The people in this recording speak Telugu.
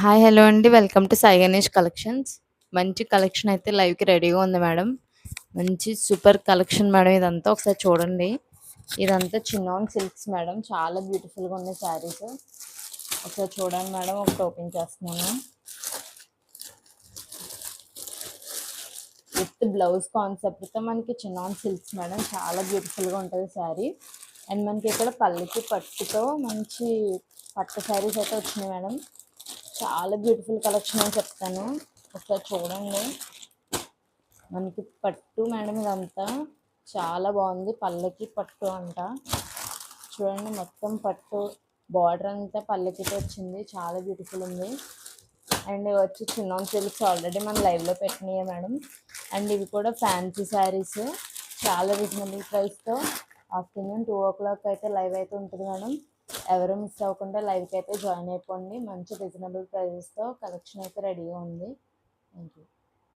హాయ్ హలో అండి. Welcome to Sai Ganesh collections. మంచి కలెక్షన్ అయితే లైవ్కి రెడీగా ఉంది మేడం. మంచి సూపర్ కలెక్షన్ మేడం. ఇదంతా ఒకసారి చూడండి. ఇదంతా చిన్నాన్ సిల్క్స్ మేడం. చాలా బ్యూటిఫుల్గా ఉన్నాయి శారీస్. ఒకసారి చూడండి మేడం. ఒకటి ఓపెన్ చేస్తున్నాను. విత్ బ్లౌజ్ కాన్సెప్ట్తో మనకి చిన్నాన్ సిల్క్స్ మేడం. చాలా బ్యూటిఫుల్గా ఉంటుంది శారీ. అండ్ మనకి ఇక్కడ పళ్ళుకి పట్టుతో మంచి పట్టు శారీస్ అయితే వచ్చినాయి మేడం. చాలా బ్యూటిఫుల్ కలెక్షన్ అని చెప్తాను. ఒకసారి చూడండి. మనకి పట్టు మేడం. ఇదంతా చాలా బాగుంది. పళ్ళకి పట్టు అంట. చూడండి మొత్తం పట్టు బార్డర్ అంతా పళ్ళకితో వచ్చింది. చాలా బ్యూటిఫుల్ ఉంది. అండ్ ఇవి వచ్చి చిన్నాన్ సిల్క్స్ ఆల్రెడీ మన లైవ్లో పెట్టినాయి మేడం. అండ్ ఇవి కూడా ఫ్యాన్సీ శారీస్. చాలా రీజనబుల్ ప్రైస్తో ఆఫ్టర్నూన్ 2 o'clock అయితే లైవ్ అయితే ఉంటుంది మేడం. ఎవరు మిస్ అవ్వకుండా లైవ్కి అయితే జాయిన్ అయిపోండి. మంచి రీజనబుల్ ప్రైజెస్తో కలెక్షన్ అయితే రెడీగా ఉంది. Thank you.